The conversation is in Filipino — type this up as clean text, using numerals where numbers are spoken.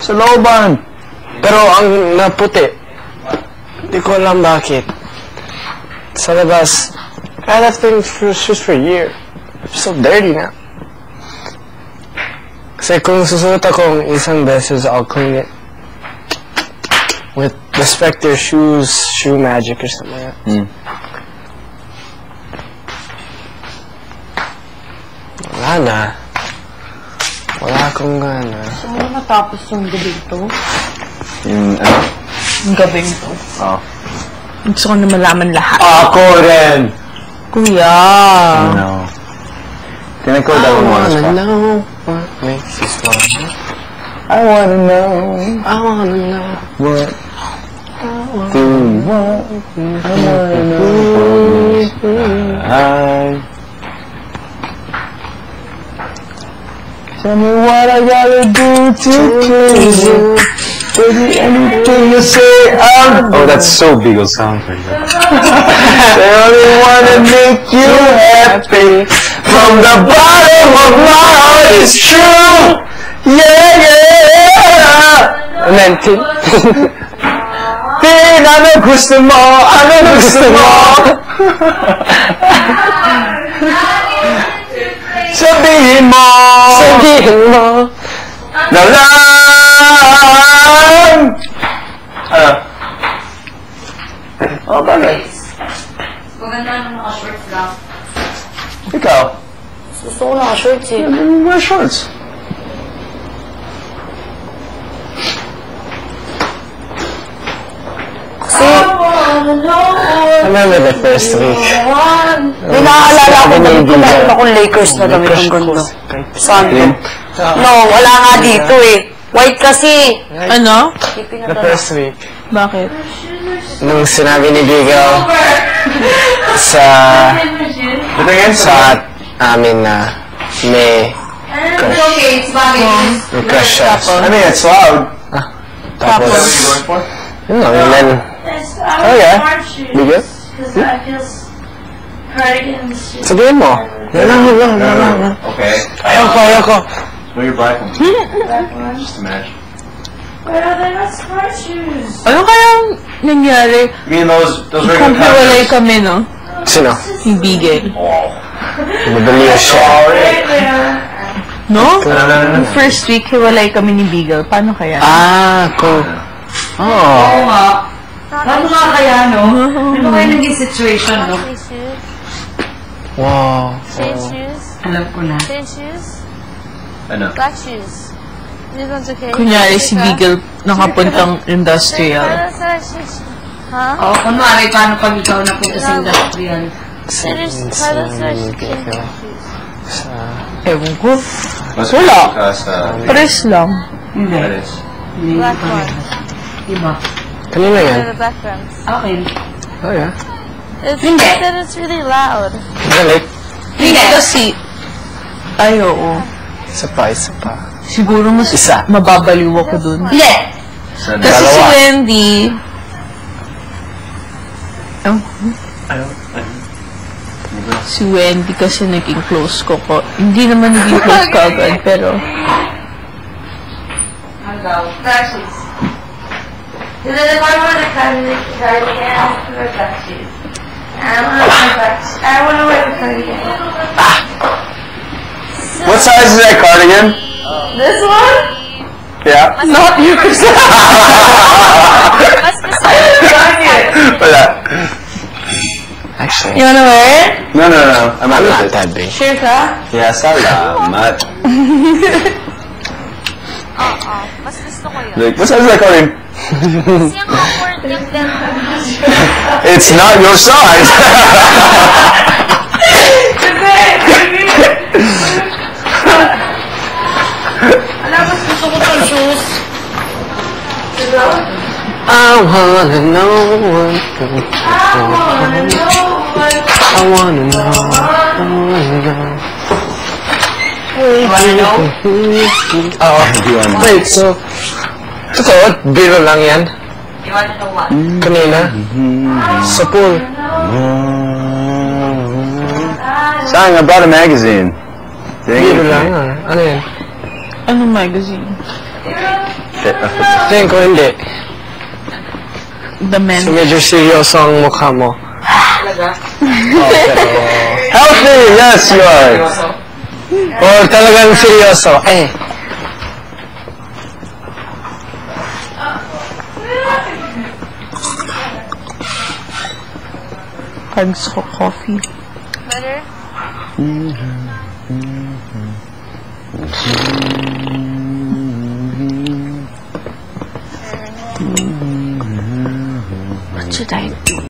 Sa looban. Pero ang naputi, hindi ko alam bakit. Sa labas, I left them for shoes for a year. So dirty na. Kasi kung susunod akong isang beses, I'll clean it. With respect to your shoes, shoe magic or something like that. Wala na. Wala akong gana. Gusto mo matapos yung gabing to? Yung ano? Yung gabing to. Oh. Gusto ko na malaman lahat. Ako rin! Kuya! No. Tinag-code ako mo na spot. Know what makes you smile. I wanna know I wanna know what do you want. I wanna know. Tell me what I gotta do to please you. Baby, anything you say, oh, that's so Beagle sound. I only wanna make you happy. From the bottom of my heart, it's true. Yeah, yeah. And then, ano gusto mo? Ano gusto mo? Sabihin mo. Sabihin mo. Na lang. Oh, bagay. Maganda naman naka-shorts lang. Ikaw? Gusto ko naka-shorts eh. Wear shorts. I remember the first week. May naaalala ko na kumain akong Lakers na damit ang ganda. Saan? No, wala nga dito eh. White kasi. Ano? The first week. Bakit? Nung sinabi ni Bigaw sa amin na may crush siya. I mean, it's loud. Tapos, yun lang, and then, oh yeah, Bigaw? Sabihin mo. Yan lang. Okay. Ayoko. No, you're black ones. Just a match. Ano kayang nangyari? You mean those regular Kung hiwalay patches? kami, no? Sino? Yung Bigel. Mabaliw siya. No? Yung first week, hiwalay kami ni Bigel. Paano kaya? Kung... Oo nga. Paano nga kaya, no? Ano kaya naging situation, no? Wow. Same shoes? Alam ko na. Same shoes? Ano? Black shoes. This one's okay. Kunyari si Bigel nakapuntang industrial. Huh? Oo, kunwari, paano pag ikaw napunta sa industrial? Ewan ko. Wala. Pares lang. Hindi. Black one. Diba? Kanina yan? The backgrounds. Okay. Oh yeah. It's really loud. Galit. Hindi kasi... Ay, oo. Isa pa. Siguro mas Isa. mababaliw ako dun. Hindi! Kasi si Wendy... Si Wendy kasi naging close ko. Hindi naman naging close ko agad, pero... Hanggaw. Practice. Dito na ba naman nag-cardigan? Practice. I wanna wear the cardigan. What size is that cardigan? This one? Yeah. Not yours! Wala. Actually, You wanna wear it? No. I'm I'm not not that big. Sure ka? Yeah, salamat. Mas gusto ko yun. Like, what size is that cardigan? Kasi ang awkward yung ganun. It's not your size. Alam, mas gusto ko pang shoes. I wanna know what I wanna know. Oo. Wait, so... Totoo? Biro lang yan? You want to know what? Kanina? Sa pool. Sayang, I brought a magazine. Biro lang yan. Ano yan? Anong magazine? Tingin ko hindi. The men. So medyo seryoso ang mukha mo. Healthy! Yes, you are. Or talagang seryoso. Eh. Hugs ko coffee. Better? What should I do?